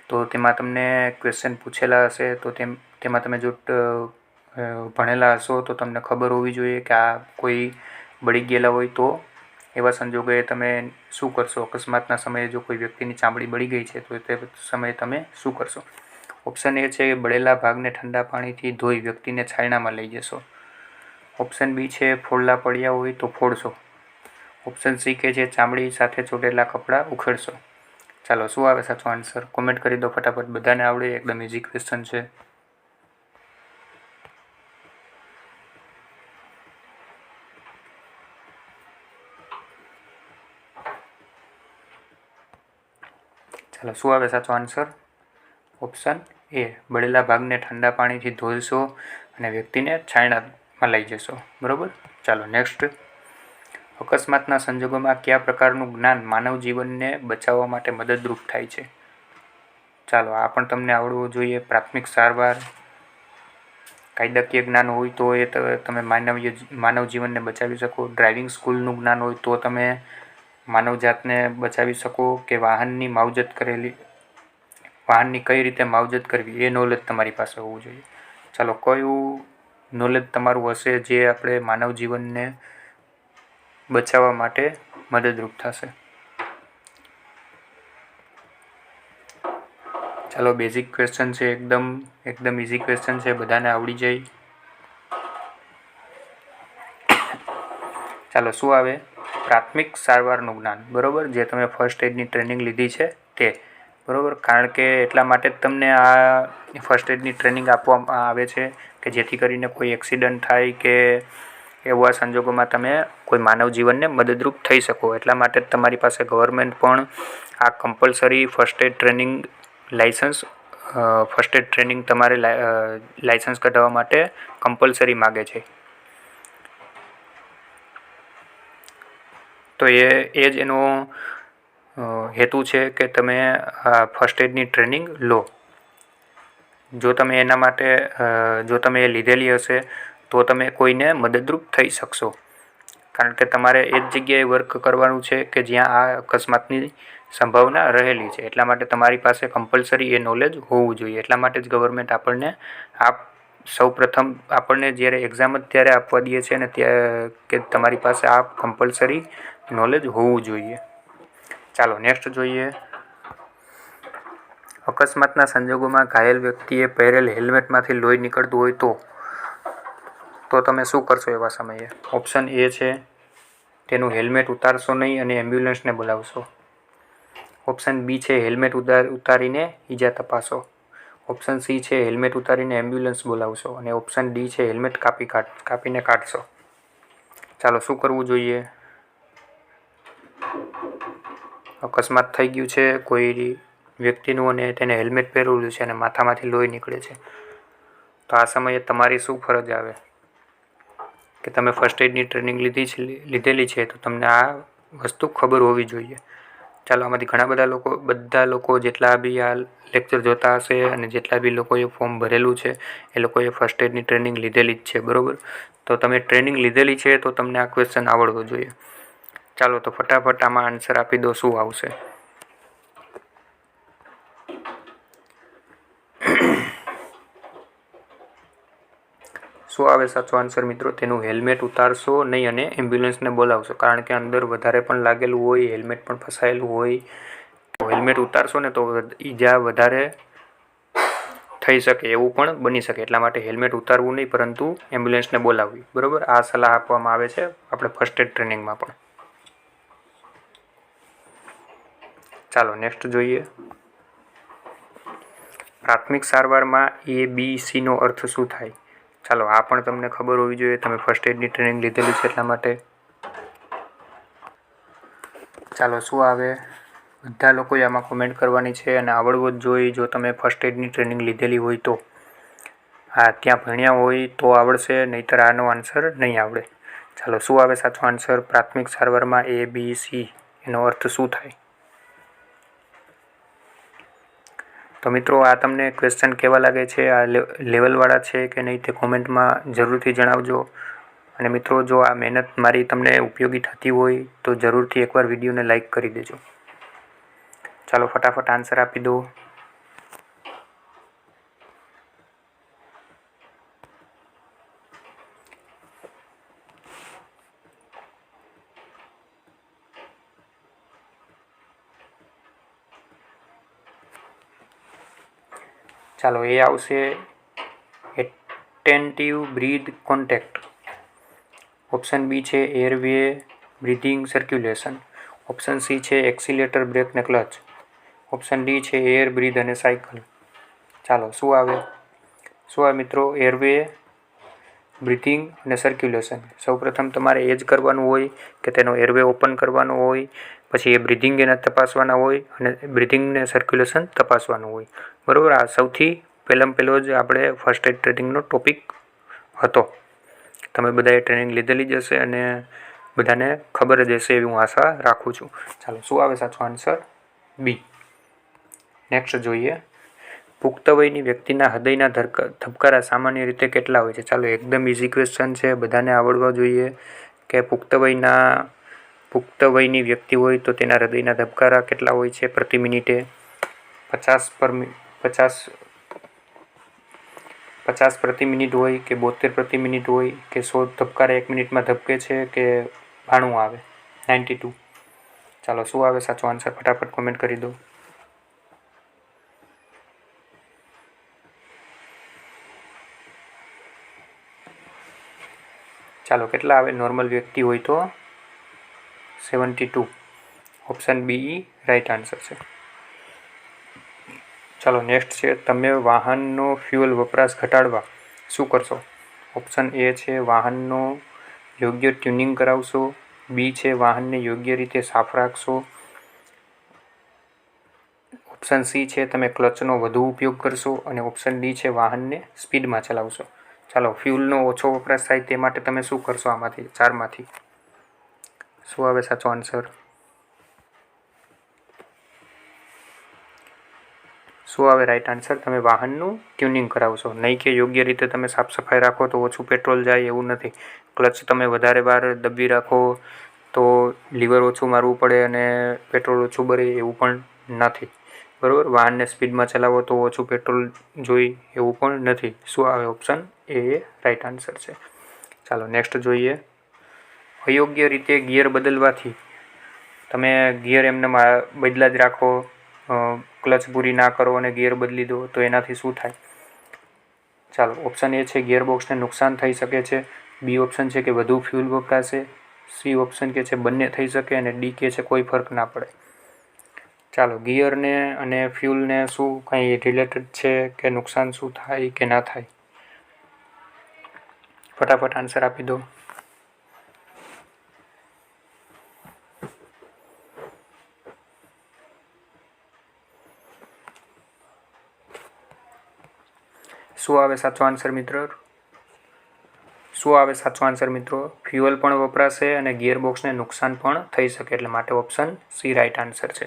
તો તેમાં તમને ક્વેશ્ચન પૂછેલા હશે તો તેમાં તમે જો ભણેલા હશો તો તમને ખબર હોવી જોઈએ કે આ કોઈ બળી ગયેલા હોય તો એવા સંજોગોએ તમે શું કરશો? અકસ્માતના સમયે જો કોઈ વ્યક્તિની ચામડી બળી ગઈ છે તો તે સમયે તમે શું કરશો? ઓપ્શન એ છે બળેલા ભાગને ઠંડા પાણીથી ધોઈ વ્યક્તિને છાયણામાં લઈ જશો. ઓપ્શન બી છે ફોડલા પડ્યા હોય તો ફોડશો. ઓપ્શન સી કે છે ચામડી સાથે ચોટેલા કપડાં ઉખેડશો. ચાલો શું આવે સાચો આન્સર? કોમેન્ટ કરી દો ફટાફટ. બધાને આવડે, એકદમ ઇઝી ક્વેશ્ચન છે. ચાલો શું આવે સાચો આન્સર? ઓપ્શન એ બળેલા ભાગને ઠંડા પાણીથી ધોઈશો અને વ્યક્તિને છાયણામાં લઈ જશો. બરાબર. ચાલો નેક્સ્ટ. અકસ્માતના સંજોગોમાં કયા પ્રકારનું જ્ઞાન માનવ જીવનને બચાવવા માટે મદદરૂપ થાય છે? ચાલો આ પણ તમને આવડવું જોઈએ. પ્રાથમિક સારવાર, કાયદાકીય જ્ઞાન હોય તો એ તમે માનવ જીવનને બચાવી શકો. ડ્રાઇવિંગ સ્કૂલનું જ્ઞાન હોય તો તમે માનવજાતને બચાવી શકો કે વાહનની કઈ રીતે માવજત કરવી એ નોલેજ તમારી પાસે હોવું જોઈએ. ચાલો કયું નોલેજ તમારું હશે જે આપણે માનવ જીવનને બચાવવા માટે મદદરૂપ થશે? ચાલો બેઝિક ક્વેશ્ચન છે, એકદમ ઇઝી ક્વેશ્ચન છે, બધાને આવડી જાય. ચાલો શું આવે? પ્રાથમિક સારવારનું જ્ઞાન. બરાબર. જે તમે ફર્સ્ટ એડની ટ્રેનિંગ લીધી છે તે. બરાબર. કારણ કે એટલા માટે જ તમને આ ફર્સ્ટ એડની ટ્રેનિંગ આપવામાં આવે છે કે જેથી કરીને કોઈ એક્સિડન્ટ થાય કે એવા સંજોગોમાં તમે કોઈ માનવ જીવનને મદદરૂપ થઈ શકો. એટલા માટે જ તમારી પાસે ગવર્મેન્ટ પણ આ કમ્પલસરી ફર્સ્ટ એડ ટ્રેનિંગ તમારે લાઇસન્સ કઢાવવા માટે કમ્પલસરી માગે છે. તો એ જ એનો હેતુ છે કે તમે આ ફર્સ્ટ એડની ટ્રેનિંગ લો. જો તમે એના માટે જો તમે એ લીધેલી હશે તો તમે કોઈને મદદરૂપ થઈ શકશો. કારણ કે તમારે એ જ જગ્યાએ વર્ક કરવાનું છે કે જ્યાં આ અકસ્માતની સંભાવના રહેલી છે. એટલા માટે તમારી પાસે કમ્પલસરી એ નોલેજ હોવું જોઈએ. એટલા માટે જ ગવર્મેન્ટ આપણને સૌપ્રથમ આપણને જ્યારે એક્ઝામ જ ત્યારે આપવા દે છે ને કે તમારી પાસે આ કમ્પલસરી નોલેજ હોવું જોઈએ. ચાલો નેક્સ્ટ જોઈએ. અકસ્માતના સંજોગોમાં ઘાયલ વ્યક્તિએ પહેરેલ હેલ્મેટમાંથી લોહી નીકળતું હોય તો તમે શું કરશો એવા સમયે? ઓપ્શન એ છે તેનું હેલ્મેટ ઉતારશો નહીં અને એમ્બ્યુલન્સને બોલાવશો. ઓપ્શન બી છે હેલ્મેટ ઉતારીને ઈજા તપાસો. ઓપ્શન સી છે હેલ્મેટ ઉતારીને એમ્બ્યુલન્સ બોલાવશો. અને ઓપ્શન ડી છે હેલ્મેટ કાપીને કાઢશો. ચાલો શું કરવું જોઈએ? અકસ્માત થઈ ગયું છે કોઈ વ્યક્તિનું અને તેને હેલ્મેટ પહેરેલું છે અને માથામાંથી લોહી નીકળે છે, તો આ સમયે તમારી શું ફરજ આવે? કે તમે ફર્સ્ટ એડની ટ્રેનિંગ લીધેલી છે તો તમને આ વસ્તુ ખબર હોવી જોઈએ. ચાલો આમાંથી બધા લોકો જેટલા બી આ લેક્ચર જોતા હશે અને જેટલા બી લોકોએ ફોર્મ ભરેલું છે એ લોકોએ ફર્સ્ટ એડની ટ્રેનિંગ લીધેલી જ છે, બરાબર? તો તમે ટ્રેનિંગ લીધેલી છે તો તમને આ ક્વેશ્ચન આવડવો જોઈએ. ચાલો તો ફટાફટ આમાં આન્સર આપી દો, શું આવશે? શું આવે સાચો આન્સર મિત્રો? તેનું હેલ્મેટ ઉતારશો નહીં અને એમ્બ્યુલન્સને બોલાવશો. કારણ કે અંદર વધારે પણ લાગેલું હોય, હેલ્મેટ પણ ફસાયેલું હોય, તો હેલ્મેટ ઉતારશો ને તો ઈજા વધારે થઈ શકે, એવું પણ બની શકે. એટલા માટે હેલ્મેટ ઉતારવું નહીં પરંતુ એમ્બ્યુલન્સને બોલાવવી, બરાબર? આ સલાહ આપવામાં આવે છે આપણે ફર્સ્ટ એડ ટ્રેનિંગમાં પણ. ચાલો નેક્સ્ટ જોઈએ. પ્રાથમિક સારવારમાં ABCનો અર્થ શું થાય? ચાલો આ પણ તમને ખબર હોવી જોઈએ, તમે ફર્સ્ટ એડની ટ્રેનિંગ લીધેલી છે એટલા માટે. ચાલો શું આવે? બધા લોકોએ આમાં કોમેન્ટ કરવાની છે અને આવડવો જ જોઈએ જો તમે ફર્સ્ટ એડની ટ્રેનિંગ લીધેલી હોય તો. હા, ત્યાં ભણ્યા હોય તો આવડશે, નહીંતર આનો આન્સર નહીં આવડે. ચાલો શું આવે સાચો આન્સર? પ્રાથમિક સારવારમાં ABC એનો અર્થ શું થાય? તો મિત્રો આ તમને ક્વેશ્ચન કેવા લાગે છે? આ લેવલવાળા છે કે નહીં તે કોમેન્ટમાં જરૂરથી જણાવજો. અને મિત્રો જો આ મહેનત મારી તમને ઉપયોગી થતી હોય તો જરૂરથી એકવાર વિડીયોને લાઇક કરી દેજો. ચાલો ફટાફટ આન્સર આપી દો. ચાલો એ આવશે એટેન્ટિવ બ્રીથ કોન્ટેક્ટ. ઓપ્શન બી છે એરવે બ્રીથિંગ સર્ક્યુલેશન. ઓપ્શન સી છે એક્સિલેટર બ્રેક ને ક્લચ. ઓપ્શન ડી છે એર બ્રીથ અને સાયકલ. ચાલો શું આવે મિત્રો? એરવે બ્રીથિંગ અને સર્ક્યુલેશન. સૌપ્રથમ તમારે એ જ કરવાનું હોય કે તેનો એરવે ઓપન કરવાનો હોય, પછી એ બ્રીથિંગ એને તપાસવાના હોય અને બ્રીથિંગને સર્ક્યુલેશન તપાસવાનું હોય, બરાબર? આ સૌથી પહેલો જ આપણે ફર્સ્ટ એડ ટ્રેનિંગનો ટોપિક હતો. તમે બધાએ ટ્રેનિંગ લીધેલી જ હશે અને બધાને ખબર જ હશે એવી હું આશા રાખું છું. ચાલો શું આવે સાચો આન્સર? બી. નેક્સ્ટ જોઈએ. પુખ્ત વયની વ્યક્તિના હૃદયના ધબકારા સામાન્ય રીતે કેટલા હોય છે? ચાલો એકદમ ઇઝી ક્વેશ્ચન છે, બધાને આવડવા જોઈએ કે પુખ્ત વયની વ્યક્તિ હોય તો તેના હૃદયના ધબકારા કેટલા હોય છે પ્રતિ મિનિટે? 50 પ્રતિ મિનિટ હોય કે 72 પ્રતિ મિનિટ હોય કે 100 ધબકારા 1 મિનિટમાં ધબકે છે કે 92 આવે 92? ચાલો શું આવે સાચો આન્સર? ફટાફટ કોમેન્ટ કરી દો. ચાલો કેટલા આવે? નોર્મલ વ્યક્તિ હોય તો 72. ઓપ્શન બી રાઈટ આન્સર છે. ચાલો નેક્સ્ટ છે, તમે વાહનનો ફ્યુઅલ વપરાશ ઘટાડવા શું કરશો? ઓપ્શન એ છે વાહનનો યોગ્ય ટ્યુનિંગ કરાવશો. બી છે વાહનને યોગ્ય રીતે સાફ રાખશો. ઓપ્શન સી છે તમે ક્લચનો વધુ ઉપયોગ કરશો. અને ઓપ્શન ડી છે વાહનને સ્પીડમાં ચલાવશો. ચાલો ફ્યુલનો ઓછો વપરાશ થાય તે માટે તમે શું કરશો? આમાંથી ચારમાંથી શું આવે સાચો આન્સર? શું આવે રાઈટ આન્સર? તમે વાહનનું ટ્યુનિંગ કરાવશો. નહીં કે યોગ્ય રીતે તમે સાફ સફાઈ રાખો તો ઓછું પેટ્રોલ જાય, એવું નથી. ક્લચ તમે વધારે વાર દબી રાખો તો લીવર ઓછું મારવું પડે અને પેટ્રોલ ઓછું બળે, એવું પણ નથી. બરાબર. વાહનને સ્પીડમાં ચલાવો તો ઓછું પેટ્રોલ જોઈ, એવું પણ નથી. શું આવે? ઓપ્શન એ રાઈટ આન્સર છે. ચાલો નેક્સ્ટ જોઈએ. અયોગ્ય રીતે ગિયર બદલવાથી, તમે ગિયર એમને બદલા જ રાખો, ક્લચ પૂરી ના કરો અને ગિયર બદલી દો તો એનાથી શું થાય? ચાલો ઓપ્શન એ છે ગિયરબોક્સને નુકસાન થઈ શકે છે. બી ઓપ્શન છે કે વધુ ફ્યુલ વપરાશે. સી ઓપ્શન કે છે બંને થઈ શકે અને ડી કે છે કોઈ ફરક ના પડે. ચાલો ગિયરને અને ફ્યુલને શું કંઈ રિલેટેડ છે કે નુકસાન શું થાય કે ના થાય? ફટાફટ આન્સર આપી દો. શું આવે સાચો આન્સર મિત્રો? શું આવે સાચો આન્સર મિત્રો? ફ્યુઅલ પણ વપરાશે અને ગિયરબોક્સને નુકસાન પણ થઈ શકે, એટલે માટે ઓપ્શન સી રાઈટ આન્સર છે.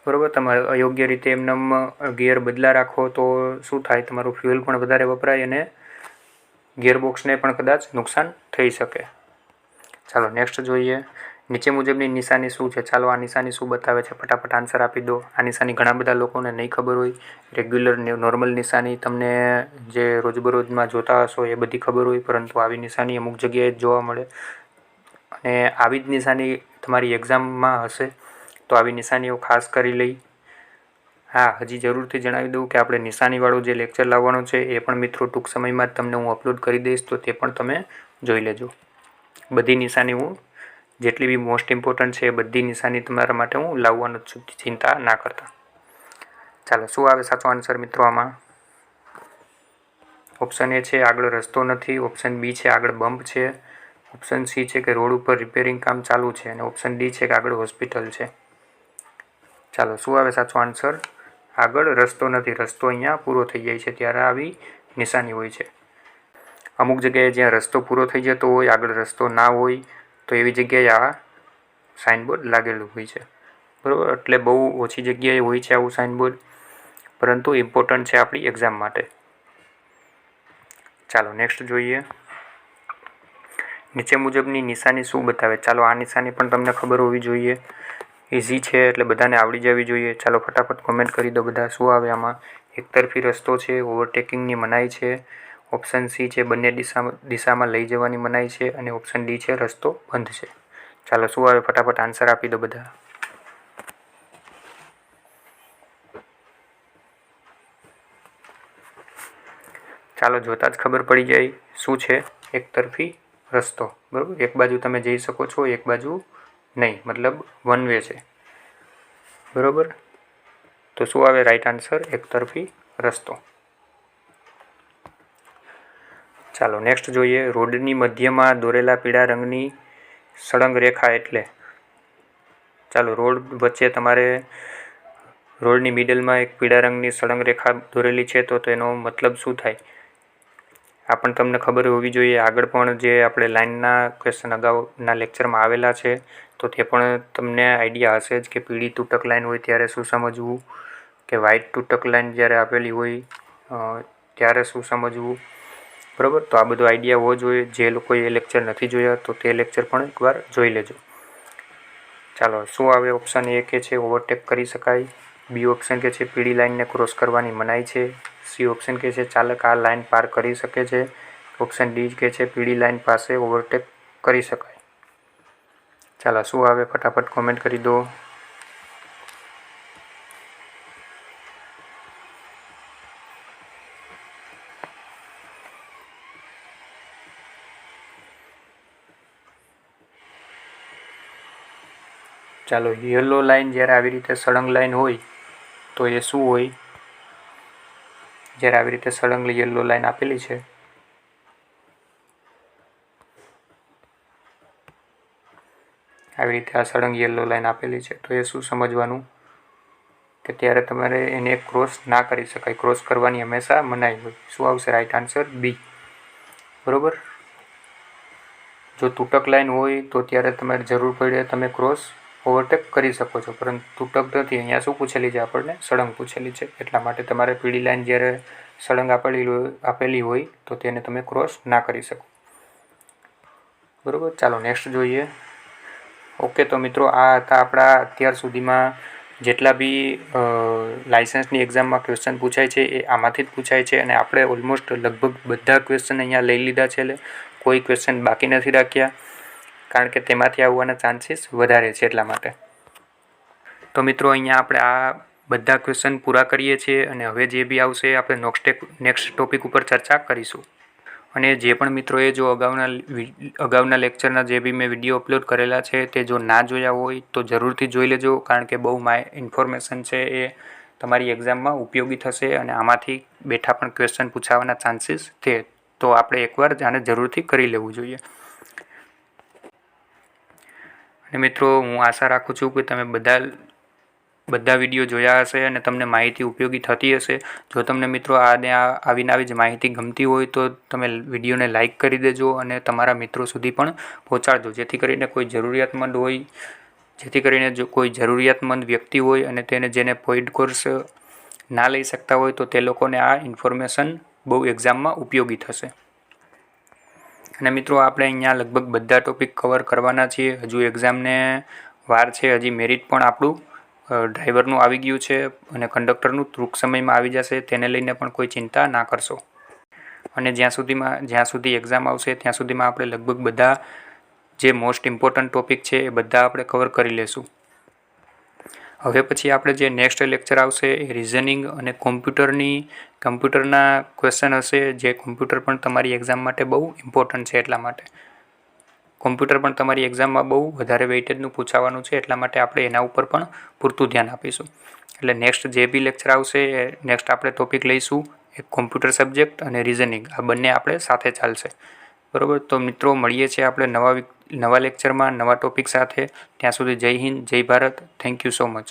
બરાબર. તમે અયોગ્ય રીતે એમને ગિયર બદલા રાખો તો શું થાય? તમારું ફ્યુઅલ પણ વધારે વપરાય અને ગિયરબોક્સને પણ કદાચ નુકસાન થઈ શકે. ચાલો નેક્સ્ટ જોઈએ. નીચે મુજબની નિશાની શું છે? ચાલો આ નિશાની શું બતાવે છે? ફટાફટ આન્સર આપી દો. આ નિશાની ઘણા બધા લોકોને નહીં ખબર હોય. રેગ્યુલર નોર્મલ નિશાની તમને જે રોજબરોજમાં જોતા હશો એ બધી ખબર હોય, પરંતુ આવી નિશાની અમુક જગ્યાએ જ જોવા મળે. અને આવી જ નિશાની તમારી એક્ઝામમાં હશે તો આવી નિશાનીઓ ખાસ કરી લઈ. હા, હજી જરૂરથી જણાવી દઉં કે આપણે નિશાનીવાળો જે લેક્ચર લાવવાનો છે એ પણ મિત્રો ટૂંક સમયમાં જ તમને હું અપલોડ કરી દઈશ, તો તે પણ તમે જોઈ લેજો. બધી નિશાની હું જેટલી બી મોસ્ટ ઇમ્પોર્ટન્ટ છે એ બધી નિશાની તમારા માટે હું લાવવાનો જ છું, ચિંતા ના કરતા. ચાલો શું આવે સાચો આન્સર મિત્રો આમાં? ઓપ્શન એ છે આગળ રસ્તો નથી. ઓપ્શન બી છે આગળ બમ્પ છે. ઓપ્શન સી છે કે રોડ ઉપર રિપેરિંગ કામ ચાલુ છે. અને ઓપ્શન ડી છે કે આગળ હોસ્પિટલ છે. ચાલો શું આવે સાચો આન્સર? આગળ રસ્તો નથી. રસ્તો અહીંયા પૂરો થઈ જાય છે ત્યારે આવી નિશાની હોય છે. અમુક જગ્યાએ જ્યાં રસ્તો પૂરો થઈ જતો હોય, આગળ રસ્તો ના હોય, તો એવી જગ્યાએ આ સાઇનબોર્ડ લાગેલું હોય છે. બરાબર. એટલે બહુ ઓછી જગ્યાએ હોય છે આવું સાઇનબોર્ડ, પરંતુ ઇમ્પોર્ટન્ટ છે આપણી એક્ઝામ માટે. ચાલો નેક્સ્ટ જોઈએ. નીચે મુજબની નિશાની શું બતાવે? ચાલો આ નિશાની પણ તમને ખબર હોવી જોઈએ. ઇઝી છે એટલે બધાને આવડી જવી જોઈએ. ચાલો ફટાફટ કોમેન્ટ કરી દો બધા. શું આવે આમાં? એકતરફી રસ્તો છે, ઓવરટેકિંગની મનાઈ છે. ઓપ્શન સી છે બંને દિશામાં લઈ જવાની મનાઈ છે. અને ઓપ્શન ડી છે રસ્તો બંધ છે. ચાલો શું આવે? ફટાફટ આન્સર આપી દો બધા. ચાલો જોતા જ ખબર પડી જાય શું છે. એકતરફી રસ્તો. બરાબર. એક બાજુ તમે જઈ શકો છો, એક બાજુ નહીં, મતલબ વન વે છે. બરાબર. તો શું આવે રાઈટ આન્સર? એકતરફી રસ્તો. ચાલો નેક્સ્ટ જોઈએ. રોડની મધ્યમાં દોરેલા પીળા રંગની સળંગ રેખા એટલે? ચાલો રોડ વચ્ચે તમારે રોડની મિડલમાં એક પીળા રંગની સળંગ રેખા દોરેલી છે તો તેનો મતલબ શું થાય? આ પણ તમને ખબર હોવી જોઈએ. આગળ પણ જે આપણે લાઇનના ક્વેશ્ચન અગાઉના લેક્ચરમાં આવેલા છે તો તે પણ તમને આઈડિયા હશે જ કે પીળી તૂટક લાઇન હોય ત્યારે શું સમજવું, કે વ્હાઇટ તૂટક લાઇન જ્યારે આપેલી હોય ત્યારે શું સમજવું. બરાબર. તો આ બધો આઈડિયા હોવો જોઈએ. જે લોકોએ એ લેક્ચર નથી જોયા તો તે લેક્ચર પણ એકવાર જોઈ લેજો. ચાલો શું આવે? ઓપ્શન એ કે છે ઓવરટેક કરી શકાય. બી ઓપ્શન કે છે પીળી લાઇનને ક્રોસ કરવાની મનાઈ છે. સી ઓપ્શન કે છે ચાલક આ લાઇન પાર કરી શકે છે. ઓપ્શન ડી કે છે પીળી લાઇન પાસે ઓવરટેક કરી શકાય. ચાલો શું આવે? ફટાફટ કોમેન્ટ કરી દો. ચાલો યલો લાઇન જ્યારે આવી રીતે સળંગ લાઇન હોય તો એ શું હોય? જ્યારે આવી રીતે સળંગ યલો લાઇન આપેલી છે આવી રીતે આ સળંગ યલો લાઇન આપેલી છે તો એ શું સમજવાનું? કે ત્યારે તમારે એને ક્રોસ ના કરી શકાય. ક્રોસ કરવાની હંમેશા મનાઈ હોય. શું આવશે રાઈટ આન્સર? બી. બરાબર. જો તૂટક લાઇન હોય તો ત્યારે તમારે જરૂર પડે તમે ક્રોસ ઓવરટેક કરી શકો છો, પરંતુ ટગ નથી. અહીંયા શું પૂછેલી છે આપણને? સળંગ પૂછેલી છે. એટલા માટે તમારે પીળી લાઈન જ્યારે સળંગ આપેલી હોય તો તેને તમે ક્રોસ ના કરી શકો. બરાબર, ચાલો નેક્સ્ટ જોઈએ. ઓકે, તો મિત્રો આ હતા આપણા અત્યાર સુધીમાં જેટલા બી લાઇસન્સની એક્ઝામમાં ક્વેશ્ચન પૂછાય છે એ આમાંથી જ પૂછાય છે, અને આપણે ઓલમોસ્ટ લગભગ બધા ક્વેશ્ચન અહીંયા લઈ લીધા છે. એટલે કોઈ ક્વેશ્ચન બાકી નથી રાખ્યા, કારણ કે તેમાંથી આવવાના ચાન્સીસ વધારે છે એટલા માટે. તો મિત્રો અહીંયા આપણે આ બધા ક્વેશ્ચન પૂરા કરીએ છીએ, અને હવે જે બી આવશે આપણે નેક્સ્ટ ટોપિક ઉપર ચર્ચા કરીશું. અને જે પણ મિત્રોએ જો અગાઉના લેક્ચરના જે બી મેં વિડીયો અપલોડ કરેલા છે તે જો ના જોયા હોય તો જરૂરથી જોઈ લેજો, કારણ કે બહુ ઇન્ફોર્મેશન છે એ તમારી એક્ઝામમાં ઉપયોગી થશે, અને આમાંથી બેઠા પણ ક્વેશ્ચન પૂછાવાના ચાન્સીસ છે. તો આપણે એકવાર આને જરૂરથી કરી લેવું જોઈએ. અને મિત્રો હું આશા રાખું છું કે તમે બધા વિડીયો જોયા હશે અને તમને માહિતી ઉપયોગી થતી હશે. જો તમને મિત્રો આવી જ માહિતી ગમતી હોય તો તમે વિડીયોને લાઇક કરી દેજો અને તમારા મિત્રો સુધી પણ પહોંચાડજો, જેથી કરીને કોઈ જરૂરિયાતમંદ વ્યક્તિ હોય અને જેને પોઈન્ટ કોર્સ ના લઈ શકતા હોય તો તે લોકોને આ ઇન્ફોર્મેશન બહુ એક્ઝામમાં ઉપયોગી થશે. અને મિત્રો આપણે અહીંયા લગભગ બધા ટોપિક કવર કરવાના છીએ. હજુ એક્ઝામને વાર છે, હજી મેરિટ પણ આપણું ડ્રાઈવરનું આવી ગયું છે અને કંડક્ટરનું ટૂંક સમયમાં આવી જશે. તેને લઈને પણ કોઈ ચિંતા ના કરશો. અને જ્યાં સુધી એક્ઝામ આવશે ત્યાં સુધીમાં આપણે લગભગ બધા જે મોસ્ટ ઇમ્પોર્ટન્ટ ટોપિક છે એ બધા આપણે કવર કરી લેશું. હવે પછી આપણે જે નેક્સ્ટ લેક્ચર આવશે એ રિઝનિંગ અને કમ્પ્યુટરના ક્વેશ્ચન હશે, જે કમ્પ્યુટર પણ તમારી એક્ઝામ માટે બહુ ઇમ્પોર્ટન્ટ છે. એટલા માટે કોમ્પ્યુટર પણ તમારી એક્ઝામમાં બહુ વધારે વેઇટેજનું પૂછાવાનું છે, એટલા માટે આપણે એના ઉપર પણ પૂરતું ધ્યાન આપીશું. એટલે નેક્સ્ટ જે બી લેક્ચર આવશે એ નેક્સ્ટ આપણે ટોપિક લઈશું એક કોમ્પ્યુટર સબ્જેક્ટ અને રિઝનિંગ. આ બંને આપણે સાથે ચાલશે. બરાબર, તો મિત્રો મળીએ છીએ આપણે નવા લેક્ચરમાં નવા ટોપિક સાથે. ત્યાં સુધી જય હિન્દ, જય Bharat. Thank you so much.